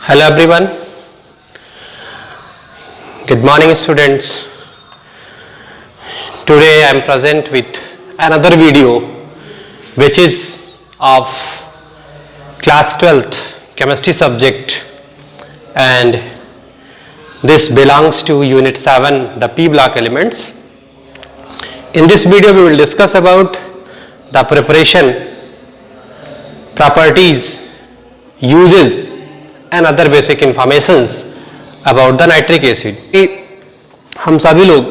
Hello everyone. Good morning students. Today I am present with another video which is of class 12th chemistry subject, and this belongs to unit 7, the p block elements. In this video we will discuss about the preparation, properties, uses and other basic informations about the nitric acid. हम सभी लोग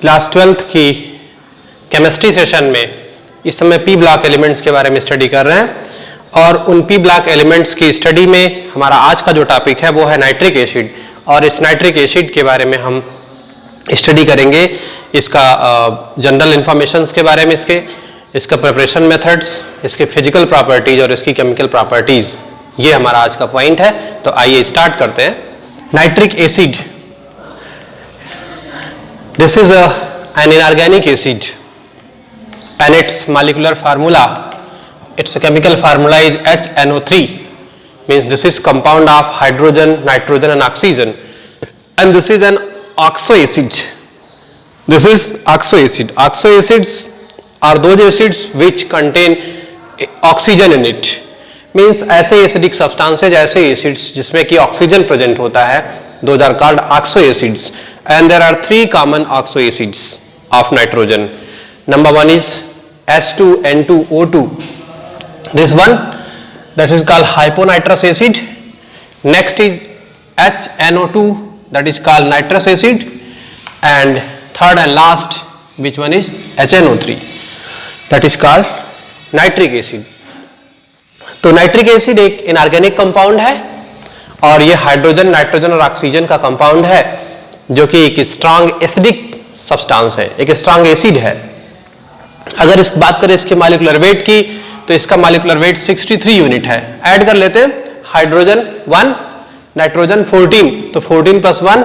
class 12th की chemistry session में इस समय P block elements के बारे में स्टडी कर रहे हैं, और उन पी ब्लॉक एलिमेंट्स की स्टडी में हमारा आज का जो टॉपिक है वो है नाइट्रिक एसिड, और इस नाइट्रिक एसिड के बारे में हम स्टडी करेंगे इसका जनरल इंफॉर्मेशंस के बारे में, इसका प्रिपरेशन मेथड्स, इसके फिजिकल प्रॉपर्टीज और इसकी केमिकल प्रॉपर्टीज। ये हमारा आज का पॉइंट है। तो आइए स्टार्ट करते हैं। Nitric acid, this is an inorganic acid and it's molecular formula, its chemical formula is HNO3, means this is compound of hydrogen, nitrogen and oxygen, and this is an oxo acid. This is oxo acid. Oxo acids are those acids which contain oxygen in it, means ऐसे acidic substances, ऐसे acids जिसमें कि oxygen present होता है, those are called oxo acids, and there are 3 common oxo acids of nitrogen. Number 1 is H2N2O2. This one, that is called hyponitrous acid. Next is HNO2, that is called nitrous acid, and third and last, which one is HNO3, that is called nitric acid. तो nitric acid एक inorganic compound है, और ये hydrogen, nitrogen और oxygen का compound है, जो कि एक स्ट्रांग एसिडिक सब्सटेंस है, एक स्ट्रांग एसिड है। अगर इस बात करें इसके मॉलिक्यूलर वेट की, तो इसका मॉलिक्यूलर वेट 63 यूनिट है। ऐड कर लेते हैं, हाइड्रोजन 1, नाइट्रोजन 14, तो 14 + 1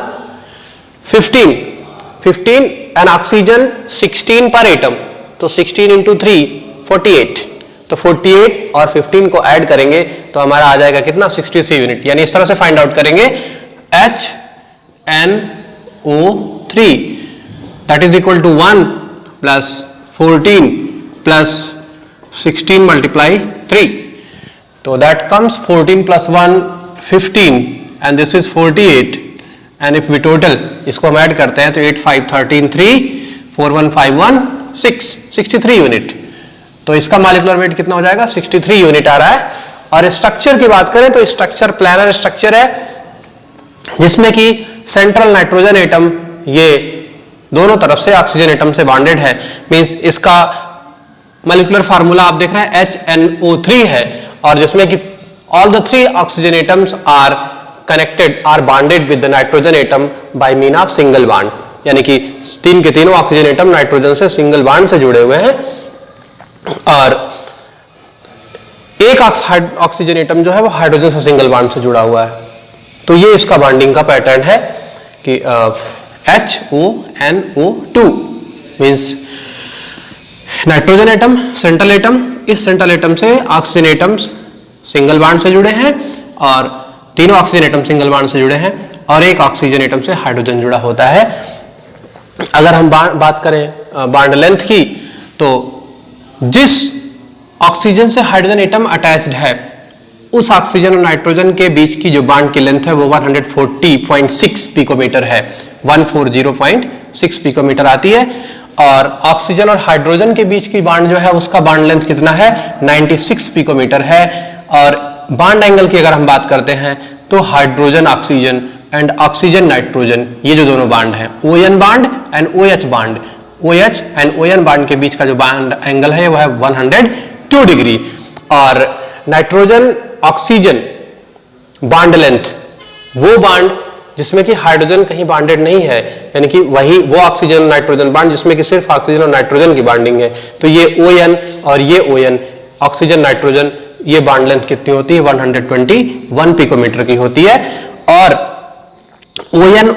15 एंड ऑक्सीजन 16 पर एटम, तो 16 × 3 48, तो 48 और 15 को ऐड करेंगे तो हमारा आ जाएगा कितना, 63 यूनिट। यानी इस तरह से फाइंड आउट करेंगे HNO3 that is equal to 1 + 14 + 16 × 3, तो that comes 14 + 1 15 and this is 48, and if we total इसको हम ऐड करते हैं तो 8 5 13 3 4 1 5 1 6 63 यूनिट। तो इसका मॉलिक्यूलर वेट कितना हो जाएगा, 63 यूनिट आ रहा है। और स्ट्रक्चर की बात करें तो स्ट्रक्चर प्लानर स्ट्रक्चर है, जिसमें कि सेंट्रल नाइट्रोजन एटम ये दोनों तरफ से ऑक्सीजन एटम से बॉन्डेड है, मींस इसका मॉलिक्यूलर फार्मूला आप देख रहे हैं HNO3 है, और जिसमें कि all the 3 oxygen atoms are connected, are bonded with the nitrogen atom by mean of single bond, यानी कि 3 के तीनों ऑक्सीजन एटम नाइट्रोजन से सिंगल बॉन्ड से जुड़े हुए हैं, और एक ऑक्सीजन एटम जो है वो हाइड्रोजन से सिंगल बॉन्ड से जुड़ा हुआ है। तो ये इसका बॉन्डिंग का पैटर्न है कि HONO2 means nitrogen atom, central atom, इस सेंट्रल एटम से ऑक्सीजन एटम्स सिंगल बॉन्ड से जुड़े हैं, और तीनों ऑक्सीजन एटम सिंगल बॉन्ड से जुड़े हैं, और एक ऑक्सीजन एटम से हाइड्रोजन जुड़ा होता है। अगर हम बात करें बॉन्ड लेंथ की, तो जिस ऑक्सीजन से हाइड्रोजन एटम अटैच्ड है, उस ऑक्सीजन और नाइट्रोजन के बीच की जो बॉन्ड की लेंथ है वो 140.6 पिकोमीटर है, 140.6 पिकोमीटर आती है, और ऑक्सीजन और हाइड्रोजन के बीच की बॉन्ड जो है उसका बॉन्ड लेंथ कितना है, 96 पिकोमीटर है। और बॉन्ड एंगल की अगर हम बात करते हैं तो hydrogen oxygen and oxygen nitrogen, ये जो दोनों बॉन्ड है, ON bond and OH bond, OH and ON bond के बीच का जो बॉन्ड एंगल है वो है 102 डिग्री। और नाइट्रोजन ऑक्सीजन बॉन्ड लेंथ, वो बॉन्ड जिसमें कि हाइड्रोजन कहीं बॉन्डेड नहीं है, यानी कि वही वो ऑक्सीजन नाइट्रोजन बॉन्ड जिसमें कि सिर्फ ऑक्सीजन और नाइट्रोजन की बॉन्डिंग है, तो ये ON और ये ON, ऑक्सीजन नाइट्रोजन, ये बॉन्ड लेंथ कितनी होती है, 121 पिकोमीटर की होती है। और ON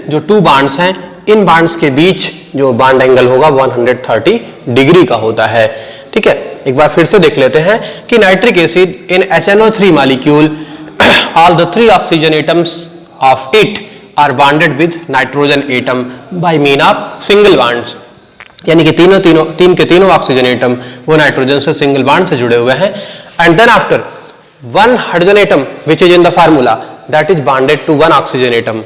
जो 2 बॉन्ड्स हैं, इन बॉन्ड्स के बीच जो बॉन्ड एंगल होगा 130 डिग्री का होता है। ठीक ठीक है, एक बार फिर से देख लेते हैं कि nitric acid in HNO3 molecule all the 3 oxygen atoms of it are bonded with nitrogen atom by mean of single bonds, यानी कि तीन के तीनों ऑक्सीजन एटम वो नाइट्रोजन से सिंगल बॉन्ड से जुड़े हुए हैं। And then after one hydrogen atom which is in the formula that is bonded to one oxygen atom.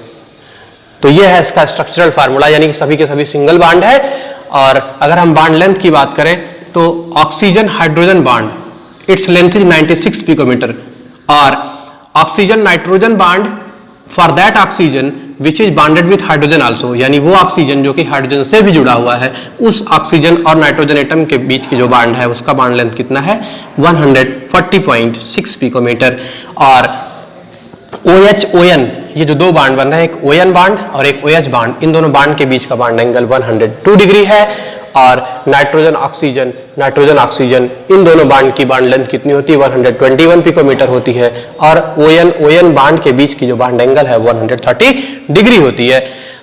तो ये है इसका स्ट्रक्चरल फार्मूला, यानी कि सभी के सभी सिंगल बॉन्ड है। और अगर हम बॉन्ड लेंथ की बात करें तो oxygen hydrogen bond its length is 96 picometer, और oxygen nitrogen bond for that oxygen which is bonded with hydrogen also, यानी वो ऑक्सीजन जो कि हाइड्रोजन से भी जुड़ा हुआ है, उस ऑक्सीजन और नाइट्रोजन एटम के बीच की जो बॉन्ड है उसका बॉन्ड लेंथ कितना है 140.6 पिकोमीटर। और OH ON ये जो दो बॉन्ड बन रहे हैं, एक ON बॉन्ड और एक OH बॉन्ड, इन दोनों बॉन्ड के बीच का बॉन्ड एंगल 102 डिग्री है। और नाइट्रोजन ऑक्सीजन इन दोनों बॉन्ड की बॉन्ड लेंथ कितनी होती है 121 पिकोमीटर होती है, और ON बॉन्ड के बीच की जो बॉन्ड एंगल है 130 डिग्री होती है।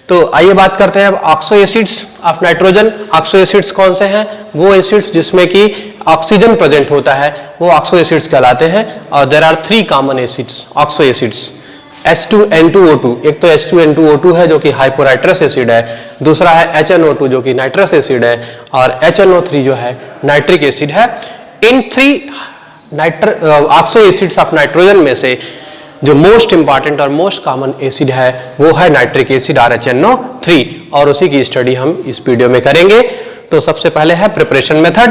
तो आइए बात करते हैं अब oxo acids of nitrogen. Oxo acids कौन से हैं? वो एसिड्स जिसमें कि ऑक्सीजन प्रेजेंट होता है वो ऑक्सो एसिड्स कहलाते हैं। और there are 3 common acids oxo acids, H2N2O2, एक तो H2N2O2 है जो कि हाइपोनाइट्रस एसिड है, दूसरा है HNO2 जो कि नाइट्रस एसिड है, और HNO3 जो है नाइट्रिक एसिड है। इन 3 ऑक्सो एसिड्स ऑफ नाइट्रोजन में से जो मोस्ट इंपॉर्टेंट और मोस्ट कॉमन एसिड है वो है नाइट्रिक एसिड और HNO3, और उसी की स्टडी हम इस वीडियो में करेंगे। तो सबसे पहले है प्रिपरेशन मेथड।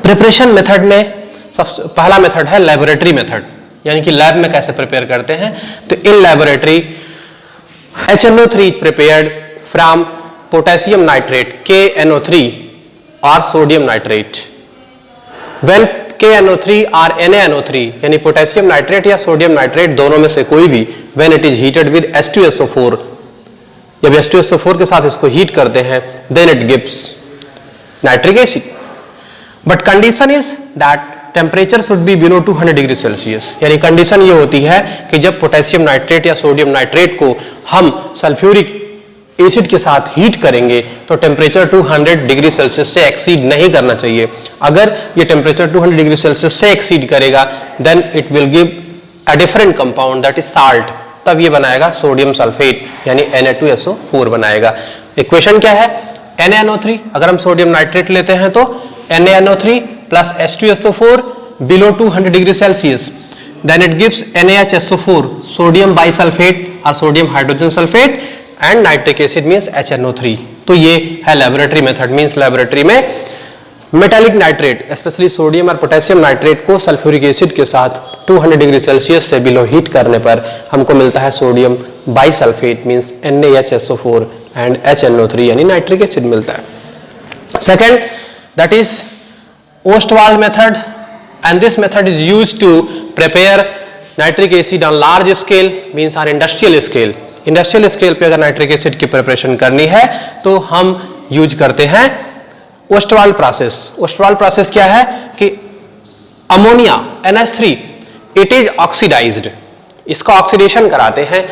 प्रिपरेशन मेथड में सबसे पहला मेथड है लेबोरेटरी मेथड, यानी कि लैब में कैसे प्रिपेयर करते हैं। तो in laboratory HNO3 is prepared from potassium nitrate KNO3 और सोडियम नाइट्रेट। व्हेन KNO3 और NaNO3 यानी पोटेशियम नाइट्रेट या सोडियम नाइट्रेट दोनों में से कोई भी when it is heated with H2SO4, जब H2SO4 के साथ इसको हीट करते हैं then it gives nitric acid. But condition is that temperature should be below 200 degree Celsius, यानी कंडीशन ये होती है कि जब पोटेशियम नाइट्रेट या सोडियम नाइट्रेट को हम सल्फ्यूरिक एसिड के साथ हीट करेंगे तो टेम्परेचर 200 डिग्री सेल्सियस से एक्सीड नहीं करना चाहिए। अगर ये टेम्परेचर 200 डिग्री सेल्सियस से एक्सीड करेगा then it will give a different compound that is salt, तब ये बनाएगा सोडियम सल्फेट यानी Na2SO4 बनाएगा। इक्वेशन क्या है? NaNO3, अगर हम सोडियम नाइट्रेट लेते हैं तो NaNO3 plus H2SO4 below 200 degree Celsius, then it gives NaHSO4 sodium bisulfate और sodium hydrogen sulfate and nitric acid means HNO3। तो ये है लेबोरेटरी मेथड, मींस लेबोरेटरी में मेटालिक नाइट्रेट स्पेशली सोडियम और पोटेशियम नाइट्रेट को सल्फ्यूरिक एसिड के साथ 200 degree Celsius से बिलो हीट करने पर हमको मिलता है sodium bisulphate means NaHSO4 and HNO3 यानी नाइट्रिक एसिड मिलता है। Second that is Ostwald method, and this method is used to prepare nitric acid on large scale means on industrial scale। Industrial scale पे अगर nitric acid की preparation करनी है तो हम यूज करते हैं ओस्टवाल्ड प्रोसेस। ओस्टवाल्ड प्रोसेस क्या है कि ammonia NH3 it is oxidised, इसका ऑक्सीडेशन कराते हैं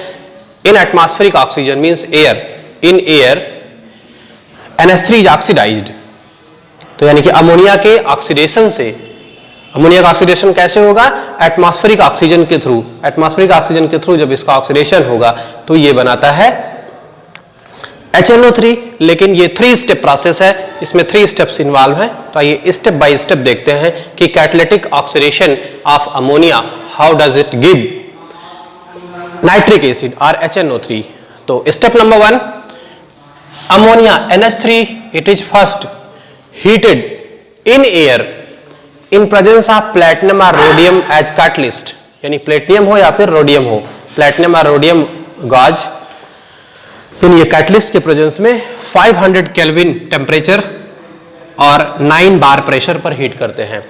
in atmospheric oxygen means air, in air NH3 is oxidised. तो यानी कि अमोनिया के ऑक्सीडेशन से, अमोनिया का ऑक्सीडेशन कैसे होगा? एटमॉस्फेरिक ऑक्सीजन के थ्रू, एटमॉस्फेरिक ऑक्सीजन के थ्रू जब इसका ऑक्सीडेशन होगा तो ये बनाता है HNO3। लेकिन ये 3 स्टेप प्रोसेस है, इसमें 3 स्टेप्स इन्वॉल्व हैं। तो आइए स्टेप बाय स्टेप देखते हैं कि catalytic oxidation of ammonia how does it give nitric acid और HNO3। तो step number 1, ammonia NH3 it is first heated in air in presence of platinum or rhodium as catalyst, यानी platinum हो या फिर rhodium हो, platinum और rhodium gauge इन ये catalyst के प्रेजेंस में 500 केल्विन टेम्परेचर और 9 बार प्रेशर पर हीट करते हैं।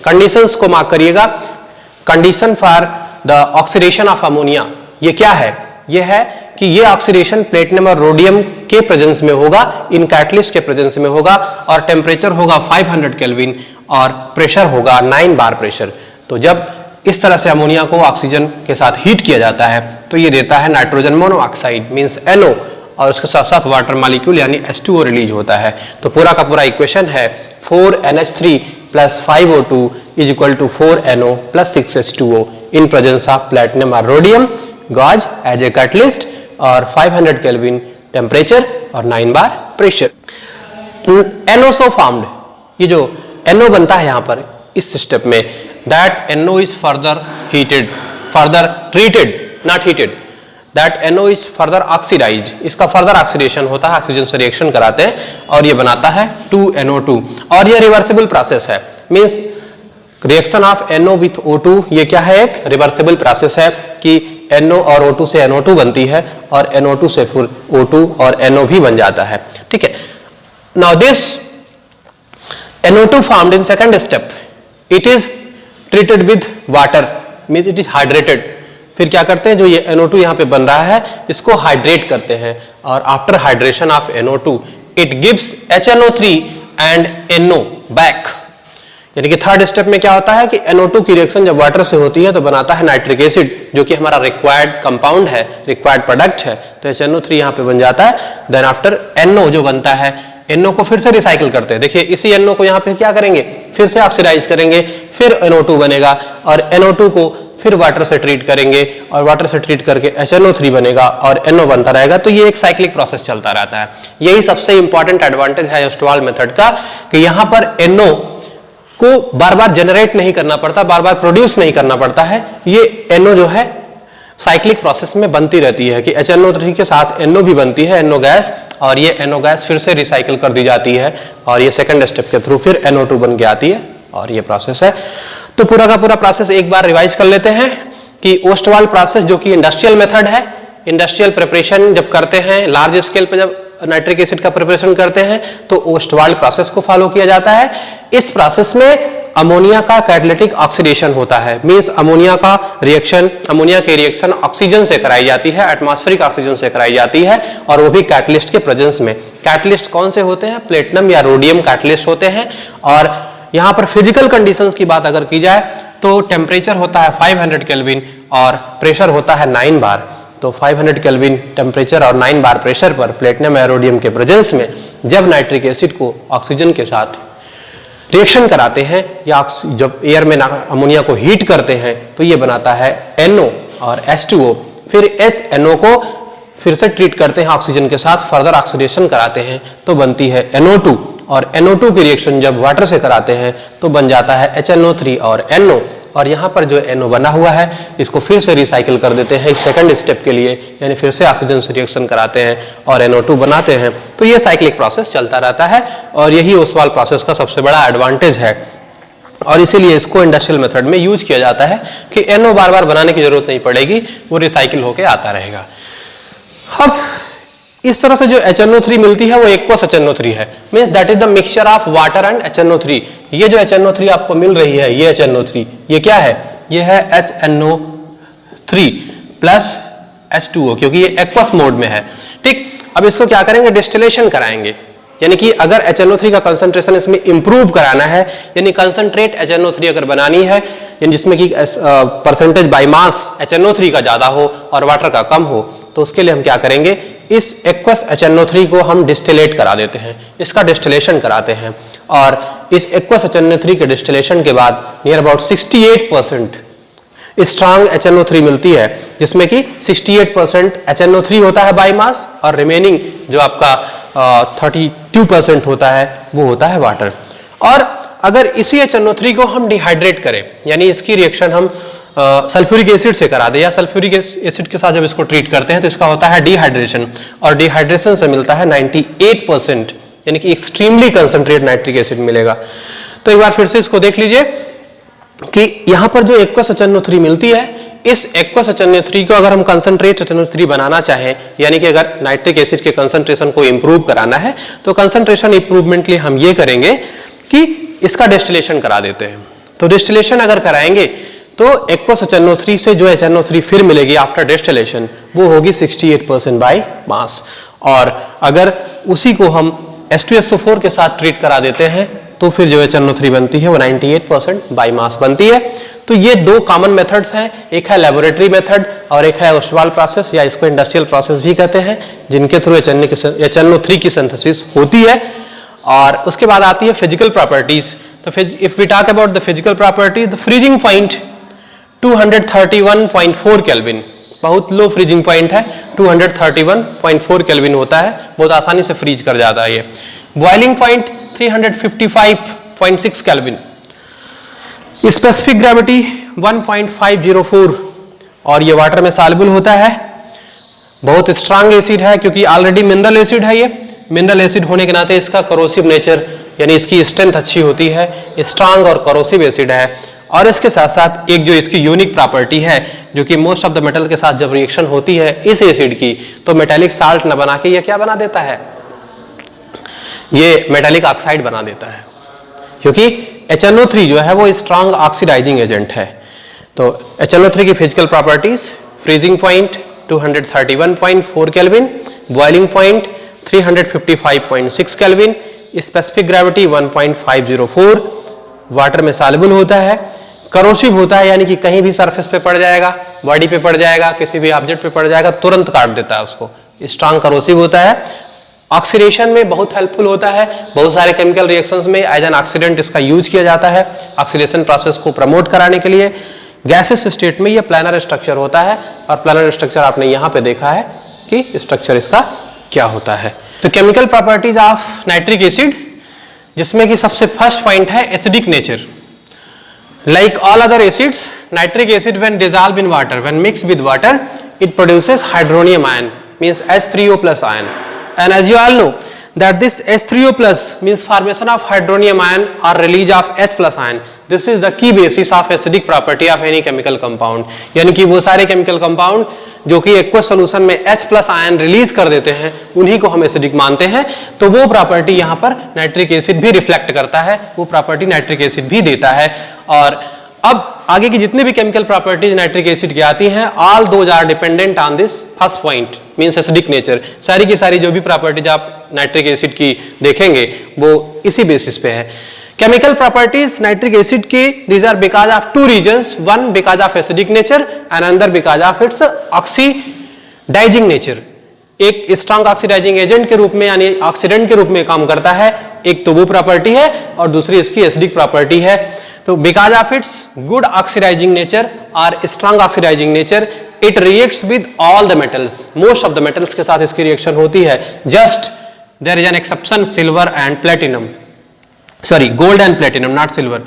कंडीशंस को मार्क करिएगा। Condition for the oxidation of ammonia ये क्या है? ये है कि ये ऑक्सीडेशन प्लेटिनम और रोडियम के प्रेजेंस में होगा, इन कैटलिस्ट के प्रेजेंस में होगा, और टेम्परेचर होगा 500 केल्विन और प्रेशर होगा 9 बार प्रेशर। तो जब इस तरह से अमोनिया को ऑक्सीजन के साथ हीट किया जाता है तो ये देता है नाइट्रोजन मोनोऑक्साइड मींस NO, और उसके साथ साथ वाटर मॉलिक्यूल यानी H2O रिलीज होता है। तो पूरा का पूरा इक्वेशन है 4NH3 plus 5O2 is equal to 4NO plus 6H2O in presence of platinum or rhodium gauge as a catalyst और 500 Kelvin टेम्परेचर और 9 बार प्रेशर। NO फॉर्म्ड, ये जो NO बनता है यहाँ पर इस स्टेप में, that NO is further heated, further treated, not heated, that NO is further oxidised, इसका फर्दर ऑक्सीडेशन होता है, ऑक्सीजन से रिएक्शन कराते हैं और ये बनाता है 2NO2 और ये रिवर्सिबल प्रोसेस है। Means reaction of NO with O2 ये क्या है, एक रिवर्सिबल प्रोसेस है कि NO और O2 से NO2 बनती है और NO2 से फिर O2 और NO भी बन जाता है। ठीक है, now this NO2 formed in second step, it is treated with water, means it is hydrated। फिर क्या करते हैं, जो ये NO2 यहाँ पे बन रहा है इसको हाइड्रेट करते हैं और after hydration of NO2 it gives HNO3 and NO back. यानी कि थर्ड स्टेप में क्या होता है कि NO2 की रिएक्शन जब वाटर से होती है तो बनाता है नाइट्रिक एसिड, जो कि हमारा रिक्वायर्ड कंपाउंड है, रिक्वायर्ड प्रोडक्ट है, तो HNO3 यहाँ पे बन जाता है। देन आफ्टर NO जो बनता है, NO को फिर से रिसाइकिल करते हैं। देखिए इसी NO को यहाँ पे क्या करेंगे, फिर से ऑक्सीडाइज करेंगे, फिर NO2 बनेगा और NO2 को फिर वाटर से ट्रीट करेंगे और वाटर से ट्रीट करके HNO3 बनेगा और NO बनता रहेगा। तो ये एक साइक्लिक प्रोसेस चलता रहता है। यही सबसे इंपॉर्टेंट एडवांटेज है ओस्टवाल मेथड का कि यहाँ पर NO को बार बार जनरेट नहीं करना पड़ता, बार बार प्रोड्यूस नहीं करना पड़ता है। ये NO जो है साइक्लिक प्रोसेस में बनती रहती है कि HNO3 के साथ NO भी बनती है, NO गैस, और ये NO गैस फिर से रिसाइकिल कर दी जाती है और ये सेकंड स्टेप के थ्रू फिर NO2 बन के आती है और ये प्रोसेस है। तो पूरा का पूरा प्रोसेस एक बार रिवाइज कर लेते हैं कि ओस्टवाल प्रोसेस जो कि इंडस्ट्रियल मेथड है, इंडस्ट्रियल प्रिपरेशन जब करते हैं, लार्ज स्केल पे जब नाइट्रिक एसिड का प्रिपरेशन करते हैं तो ओस्टवाल प्रोसेस को फॉलो किया जाता है। इस प्रोसेस में अमोनिया का कैटालिटिक ऑक्सीडेशन होता है, मींस अमोनिया का रिएक्शन, अमोनिया की रिएक्शन ऑक्सीजन से कराई जाती है, एटमॉस्फेरिक ऑक्सीजन से कराई जाती है और वो भी कैटलिस्ट के प्रेजेंस में। कैटलिस्ट कौन से होते हैं, प्लेटिनम या रोडियम कैटलिस्ट होते हैं। और यहाँ पर फिजिकल कंडीशंस की बात अगर की जाए तो टेम्परेचर होता है 500 केल्विन और प्रेशर होता है 9 बार। तो 500 केल्विन टेम्परेचर और 9 बार प्रेशर पर प्लेटिनम या रोडियम के प्रेजेंस में जब नाइट्रिक एसिड को ऑक्सीजन के साथ रिएक्शन कराते हैं या जब एयर में अमोनिया को हीट करते हैं तो ये बनाता है NO और H2O। फिर इस NO को फिर से ट्रीट करते हैं ऑक्सीजन के साथ, फर्दर ऑक्सीडेशन कराते हैं तो बनती है NO2 और NO2 की रिएक्शन जब वाटर से कराते हैं तो बन जाता है HNO3 और NO। और यहाँ पर जो NO बना हुआ है इसको फिर से रिसाइकिल कर देते हैं इस सेकंड स्टेप के लिए, यानी फिर से ऑक्सीजन से रिएक्शन कराते हैं और NO2 बनाते हैं। तो ये साइक्लिक प्रोसेस चलता रहता है और यही ओस्वाल प्रोसेस का सबसे बड़ा एडवांटेज है और इसीलिए इसको इंडस्ट्रियल मेथड में यूज किया जाता है कि NO बार बार बनाने की जरूरत नहीं पड़ेगी, वो रिसाइकिल होकर आता रहेगा। अब इस तरह से जो HNO3 मिलती है वो एक्वस HNO3 है, means that is the mixture of water and HNO3। ये जो HNO3 आपको मिल रही है, ये HNO3 ये क्या है, ये है HNO3 प्लस H2O, क्योंकि ये एक्वस मोड में है। ठीक, अब इसको क्या करेंगे, डिस्टिलेशन कराएंगे, यानी कि अगर HNO3 का कंसंट्रेशन इसमें इंप्रूव कराना है, यानी कंसंट्रेट HNO3 अगर बनानी है जिसमें कि परसेंटेज बाय मास HNO3 का ज्यादा हो और वाटर का कम हो, तो उसके लिए हम क्या करेंगे, इस एक्वस HNO3 को हम डिस्टिलेट करा देते हैं, इसका डिस्टिलेशन कराते हैं और इस एक्वस HNO3 के डिस्टिलेशन के बाद नियर अबाउट 68% स्ट्रांग HNO3 मिलती है, जिसमें कि 68% HNO3 होता है बाय मास और रिमेनिंग जो आपका 32% होता है वो होता है वाटर। और अगर इसी HNO3 को हम डिहाइड्रेट करें, यानी इसकी रिएक्शन हम सल्फ्यूरिक एसिड से करा दे या सल्फ्यूरिक एसिड के साथ जब इसको ट्रीट करते हैं तो इसका होता है डिहाइड्रेशन और डिहाइड्रेशन से मिलता है 98%, यानी कि एक्सट्रीमली कंसंट्रेट नाइट्रिक एसिड मिलेगा। तो एक बार फिर से इसको देख लीजिए कि यहाँ पर जो एक्वस HNO3 मिलती है, इस एक्वस HNO3 को अगर हम कंसंट्रेट HNO3 बनाना चाहें, यानी कि अगर नाइट्रिक एसिड के कंसंट्रेशन को इंप्रूव कराना है तो कंसंट्रेशन इंप्रूवमेंट के लिए हम ये करेंगे कि इसका डिस्टिलेशन करा देते हैं। तो डिस्टिलेशन अगर कराएंगे तो एक्वस HNO3 से जो HNO3 फिर मिलेगी आफ्टर डिस्टिलेशन वो होगी 68% बाय मास, और अगर उसी को हम H2SO4 के साथ ट्रीट करा देते हैं तो फिर जो HNO3 बनती है वो 98% बाय मास बनती है। तो ये दो कॉमन मेथड्स हैं, एक है लेबोरेटरी मेथड और एक है ओस्वाल्ड प्रोसेस या इसको इंडस्ट्रियल प्रोसेस भी कहते हैं, जिनके थ्रू HNO3 की सिंथेसिस होती है। और उसके बाद आती है फिजिकल प्रॉपर्टीज। तो if we talk about the physical properties, the freezing point 231.4 kelvin, बहुत लो फ्रीजिंग पॉइंट है, 231.4 केल्विन होता है, बहुत आसानी से फ्रीज कर जाता है ये। Boiling point 355.6 kelvin, specific gravity 1.504 और ये वाटर में सॉल्युबल होता है। बहुत स्ट्रांग एसिड है क्योंकि ऑलरेडी मिनरल एसिड है, ये मिनरल एसिड होने के नाते इसका करोसिव नेचर यानी इसकी स्ट्रेंथ अच्छी होती है, स्ट्रांग और करोसिव एसिड है। और इसके साथ साथ एक जो इसकी यूनिक प्रॉपर्टी है जो कि मोस्ट ऑफ द मेटल के साथ जब रिएक्शन होती है इस एसिड की, तो मेटेलिक साल्ट न बना के ये क्या बना देता है, ये मेटेलिक ऑक्साइड बना देता है, क्योंकि HNO3 जो है वो स्ट्रांग ऑक्सीडाइजिंग एजेंट है। तो HNO3 की physical properties, freezing point 231.4 kelvin, boiling point 355.6 kelvin, specific gravity 1.504, water में सॉल्युबल होता है, करोसिव होता है यानी कि कहीं भी सरफेस पे पड़ जाएगा, बॉडी पे पड़ जाएगा, किसी भी ऑब्जेक्ट पे पड़ जाएगा तुरंत काट देता है उसको, स्ट्रांग करोसिव होता है। ऑक्सीडेशन में बहुत हेल्पफुल होता है, बहुत सारे केमिकल रिएक्शंस में एज एन ऑक्सीडेंट इसका यूज किया जाता है ऑक्सीडेशन प्रोसेस को प्रमोट कराने के लिए। गैसेस स्टेट में ये प्लानर स्ट्रक्चर होता है और प्लानर स्ट्रक्चर आपने यहाँ पे देखा है कि स्ट्रक्चर इसका क्या होता है। तो chemical properties of nitric acid, जिसमें कि सबसे फर्स्ट पॉइंट है acidic nature. Like all other acids, nitric acid when dissolve in water, when mix with water, it produces hydronium ion, means H3O+ ion. And as you all know that this H3O+ means formation of hydronium ion or release of H+ ion. This is the key basis of acidic property of any chemical compound. यानी कि वो सारे chemical compound जो कि aqueous solution में H+ ion release कर देते हैं उन्हीं को हम एसिडिक मानते हैं। तो वो प्रॉपर्टी यहाँ पर नाइट्रिक एसिड भी रिफ्लेक्ट करता है, वो प्रॉपर्टी नाइट्रिक एसिड भी देता है। और अब आगे की जितने भी केमिकल प्रॉपर्टीज नाइट्रिक एसिड की आती हैं, all those are dependent on this first point means acidic nature. सारी की सारी जो भी प्रॉपर्टीज आप नाइट्रिक एसिड की देखेंगे वो इसी बेसिस पे है। केमिकल प्रॉपर्टीज नाइट्रिक एसिड की, these are because of two reasons, one because of acidic nature and another because of its oxidising nature. एक स्ट्रांग ऑक्सीडाइजिंग एजेंट के रूप में यानी ऑक्सीडेंट के रूप में काम करता है, एक तो वो प्रॉपर्टी है और दूसरी इसकी एसिडिक प्रॉपर्टी है। तो because of its good oxidising nature और strong oxidising nature, it reacts with all the metals, most of the metals के साथ इसकी रिएक्शन होती है। Just there is an exception, silver and platinum, sorry gold and platinum, not silver,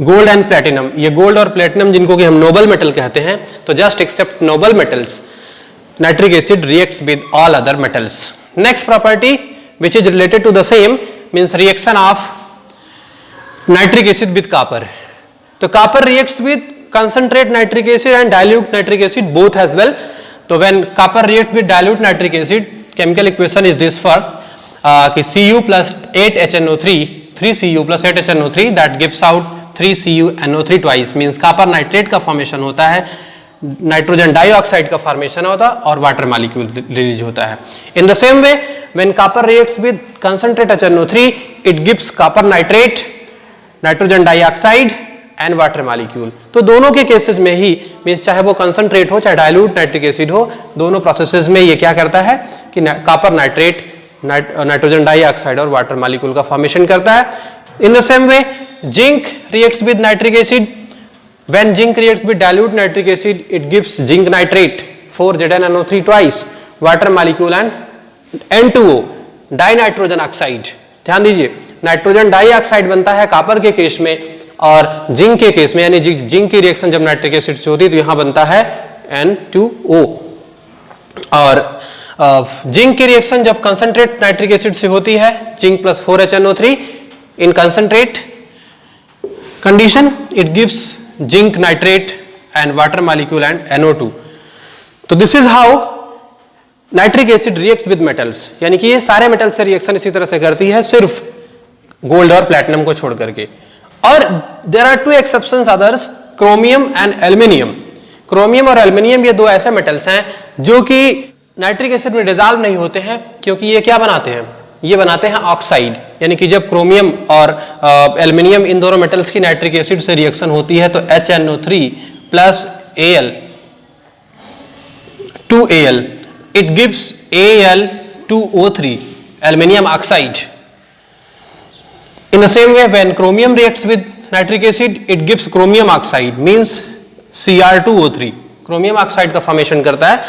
gold and platinum. ये gold और platinum जिनको कि हम नोबल मेटल कहते हैं, तो just except noble metals, nitric acid reacts with all other metals. Next property which is related to the same means reaction of nitric acid with copper. तो copper reacts with concentrate nitric acid and dilute nitric acid both as well. So when copper reacts with dilute nitric acid, chemical equation is this for कि Cu plus 8HNO3, 3Cu plus 8HNO3 that gives out 3CuNO3 twice, means copper nitrate का formation होता है, nitrogen dioxide का formation होता है और water molecule release होता है। इन the same way when copper reacts with concentrate HNO3, it gives copper nitrate, nitrogen dioxide and water molecule. तो दोनों के केसेस में ही मींस चाहे वो कंसंट्रेट हो चाहे डाइल्यूट नाइट्रिक एसिड हो, दोनों प्रोसेसेस में ये क्या करता है कि कॉपर नाइट्रेट, नाइट्रोजन डाइऑक्साइड और वाटर मॉलिक्यूल का फॉर्मेशन करता है। इन the same way zinc reacts with nitric acid, when zinc reacts with dilute nitric acid it gives zinc nitrate 4ZnNO3 twice, water molecule and N2O dinitrogen oxide. ध्यान दीजिए, nitrogen dioxide बनता है copper के case में और zinc के case में, यानी जिंक की रिएक्शन जब नाइट्रिक एसिड से होती है तो यहां बनता है N2O। और जिंक की रिएक्शन जब कंसंट्रेट नाइट्रिक एसिड से होती है, zinc plus 4HNO3 in concentrate condition it gives zinc nitrate and water molecule and NO2। तो this is how nitric acid reacts with metals, यानी कि ये सारे मेटल से रिएक्शन इसी तरह से करती है सिर्फ गोल्ड और प्लैटिनम को छोड़ करके। और there are two exceptions others, chromium and aluminium. Chromium और एल्युमिनियम ये दो ऐसे मेटल्स हैं जो कि नाइट्रिक एसिड में डिसॉल्व नहीं होते हैं, क्योंकि ये क्या बनाते हैं, ये बनाते हैं ऑक्साइड, यानी कि जब क्रोमियम और एल्युमिनियम इन दोनों मेटल्स की नाइट्रिक एसिड से रिएक्शन होती है तो HNO3 plus Al 2Al it gives Al2O3 aluminium oxide. In the same way, when chromium reacts with nitric acid, it gives chromium oxide, means Cr2O3. Chromium oxide का formation करता है,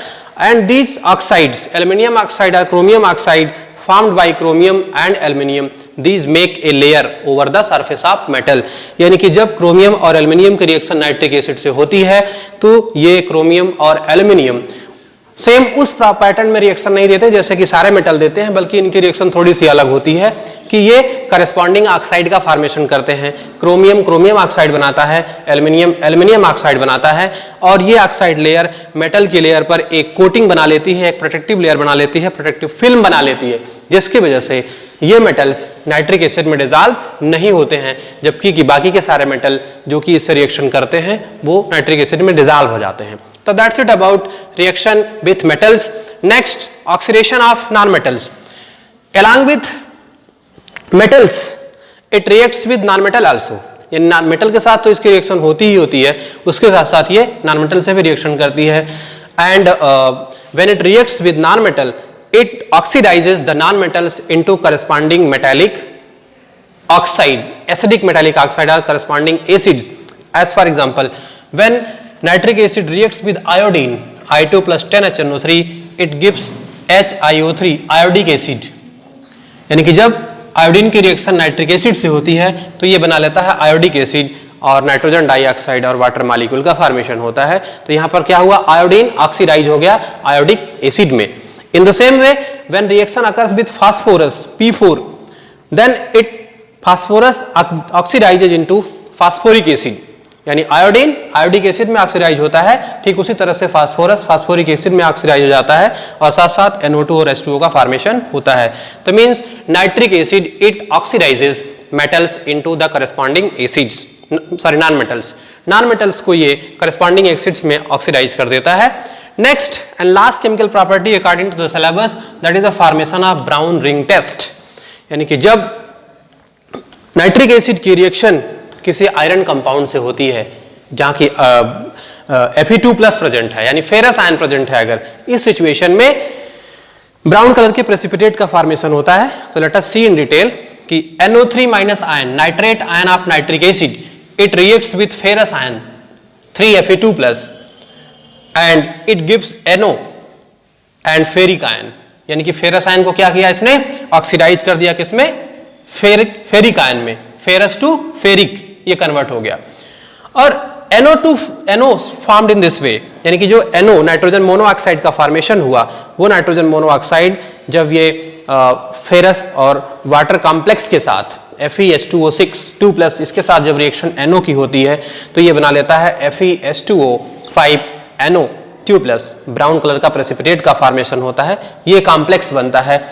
and these oxides, aluminium oxide or chromium oxide, formed by chromium and aluminium, these make a layer over the surface of metal. यानी कि जब chromium और aluminium की reaction nitric acid से होती है तो ये क्रोमियम और एल्युमिनियम सेम उस पैटर्न में रिएक्शन नहीं देते जैसे कि सारे मेटल देते हैं, बल्कि इनकी रिएक्शन थोड़ी सी अलग होती है कि ये करस्पॉन्डिंग ऑक्साइड का फॉर्मेशन करते हैं। क्रोमियम क्रोमियम ऑक्साइड बनाता है, एल्युमिनियम एल्युमिनियम ऑक्साइड बनाता है, और ये ऑक्साइड लेयर मेटल की लेयर पर एक कोटिंग बना लेती है, एक प्रोटेक्टिव लेयर बना लेती है, प्रोटेक्टिव फिल्म बना लेती है, जिसकी वजह से ये मेटल्स नाइट्रिक एसिड में डिसॉल्व नहीं होते हैं, जबकि कि बाकी के सारे मेटल जो कि इससे रिएक्शन करते हैं वो नाइट्रिक एसिड में डिसॉल्व हो जाते हैं। So that's it about reaction with metals. Next, oxidation of non-metals. Along with metals, it reacts with non-metal also. ये non-metal के साथ तो इसकी रिएक्शन होती ही होती है, उसके साथ साथ ये non-metal से भी रिएक्शन करती है। And when it reacts with non-metal, it oxidizes the non-metals into corresponding metallic oxide, acidic metallic oxide or corresponding acids. As for example, when nitric acid reacts with iodine I2 plus 10HNO3 it gives HiO3 iodic acid, यानी कि जब iodine की reaction nitric acid से होती है तो ये बना लेता है आयोडिक एसिड और नाइट्रोजन डाइऑक्साइड और वाटर मॉलिक्यूल का फॉर्मेशन होता है। तो यहाँ पर क्या हुआ, आयोडीन ऑक्सीडाइज हो गया आयोडिक एसिड में। In the same way when reaction occurs with phosphorus P4 then it phosphorus oxidises into phosphoric acid, यानी आयोडीन आयोडिक एसिड में ऑक्सीडाइज होता है, ठीक उसी तरह से फास्फोरस फास्फोरिक एसिड में ऑक्सीडाइज हो जाता है और साथ साथ NO2 और H2O का फॉर्मेशन होता है। तो means nitric acid it oxidises metals into the corresponding acids, sorry non metals, non metals को ये करस्पॉन्डिंग एसिड्स में ऑक्सीडाइज कर देता है। Next and last chemical property according to the syllabus that is the formation of brown ring test, यानी कि जब nitric acid की रिएक्शन किसी आयरन कंपाउंड से होती है जहां की Fe2 प्लस प्रेजेंट है, यानी फेरस आयन प्रेजेंट है, अगर इस सिचुएशन में ब्राउन कलर के प्रेसिपिटेट का फॉर्मेशन होता है। तो let us C in detail कि NO3 minus ion, nitrate ion of nitric acid, it reacts with ferrous ion 3Fe2 plus and it gives NO and ferric ion, यानी कि ferrous ion को क्या किया इसने, ऑक्सीडाइज कर दिया किसमें, फेरिक आयन में, फेरस टू फेरिक ये कन्वर्ट हो गया। और NO formed in this way, यानी कि जो NO नाइट्रोजन मोनोऑक्साइड का फॉर्मेशन हुआ, वो नाइट्रोजन मोनोऑक्साइड जब ये फेरस और वाटर कॉम्प्लेक्स के साथ FeH2O6 2+ इसके साथ जब रिएक्शन NO की होती है तो ये बना लेता है FeH2O5NO 2+, ब्राउन कलर का प्रेसिपिटेट का फॉर्मेशन होता है, ये कॉम्प्लेक्स बनता है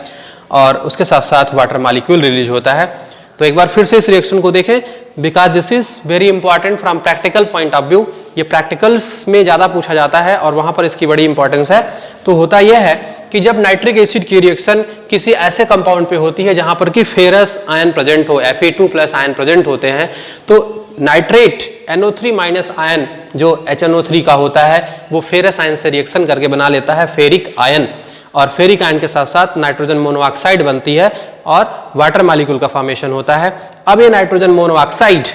और उसके साथ साथ वाटर मॉलिक्यूल रिलीज होता है। तो एक बार फिर से इस रिएक्शन को देखें, because this is very important from practical point of view, ये प्रैक्टिकल्स में ज्यादा पूछा जाता है और वहां पर इसकी बड़ी इंपॉर्टेंस है। तो होता यह है कि जब नाइट्रिक एसिड की रिएक्शन किसी ऐसे कंपाउंड पे होती है जहां पर कि फेरस आयन प्रेजेंट हो, Fe2 प्लस आयन प्रेजेंट होते हैं, तो नाइट्रेट NO3 माइनस आयन जो HNO3 का होता है वो फेरस आयन से रिएक्शन करके बना लेता है फेरिक आयन, और फेरिक आयन के साथ साथ नाइट्रोजन मोनोऑक्साइड बनती है और वाटर मॉलिक्यूल का फॉर्मेशन होता है। अब ये नाइट्रोजन मोनोऑक्साइड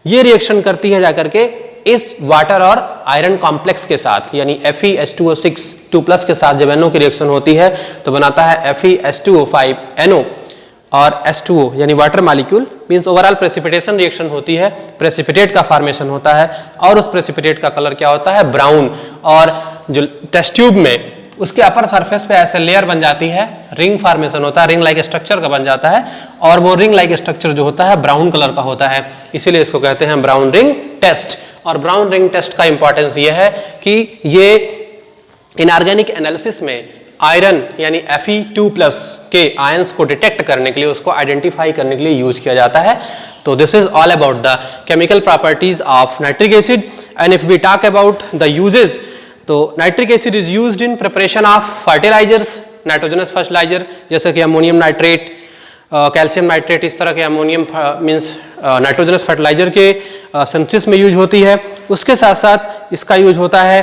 ये रिएक्शन करती है जाकर के इस वाटर और आयरन कॉम्प्लेक्स के साथ, यानी FeH2O6 2+ के साथ जब NO की रिएक्शन होती है तो बनाता है FeH2O5NO और H2O यानी water molecule, means overall precipitation reaction होती है, प्रेसिपिटेट का फॉर्मेशन होता है और उस प्रेसिपिटेट का कलर क्या होता है, ब्राउन, और जो टेस्ट ट्यूब में उसके अपर सरफेस पे ऐसे लेयर बन जाती है, रिंग फॉर्मेशन होता है, रिंग लाइक स्ट्रक्चर का बन जाता है, और वो रिंग लाइक स्ट्रक्चर जो होता है ब्राउन कलर का होता है, इसीलिए इसको कहते हैं ब्राउन रिंग टेस्ट। और ब्राउन रिंग टेस्ट का इंपॉर्टेंस ये है कि ये इनऑर्गेनिक एनालिसिस में आयरन यानी Fe2+ के आयंस को डिटेक्ट करने के लिए, उसको आइडेंटिफाई करने के लिए यूज किया जाता है। तो this is all about the chemical properties of nitric acid. And if we talk about the uses, तो nitric acid is used in preparation of fertilisers, nitrogenous fertiliser जैसे कि अमोनियम नाइट्रेट, कैल्शियम नाइट्रेट, इस तरह के ammonium means nitrogenous fertiliser के synthesis में use होती है। उसके साथ साथ इसका यूज होता है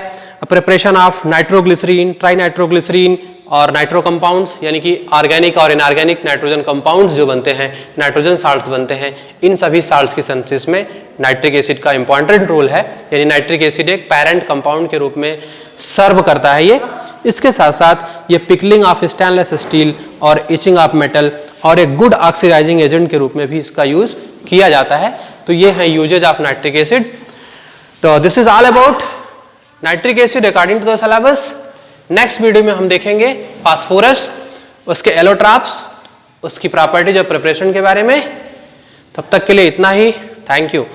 प्रिपरेशन ऑफ नाइट्रोग्लिसरीन, ट्राइनाइट्रोग्लिसरीन और नाइट्रो कंपाउंड्स, यानी कि ऑर्गेनिक और इनऑर्गेनिक नाइट्रोजन कंपाउंड्स जो बनते हैं, नाइट्रोजन साल्ट्स बनते हैं, इन सभी साल्ट्स की सिंथेसिस में नाइट्रिक एसिड का इंपॉर्टेंट रोल है। यानी नाइट्रिक एसिड एक पैरेंट कंपाउंड के रूप में सर्व करता है ये। इसके साथ साथ ये पिकलिंग ऑफ स्टेनलेस स्टील और इचिंग ऑफ मेटल और एक गुड ऑक्सीडाइजिंग एजेंट के रूप में भी इसका यूज किया जाता है। तो ये है यूजेज ऑफ नाइट्रिक एसिड। तो this is all about nitric acid according to the syllabus. Next video में हम देखेंगे फास्फोरस, उसके एलोट्रॉप्स, उसकी प्रॉपर्टीज और प्रिपरेशन के बारे में। तब तक के लिए इतना ही। Thank you.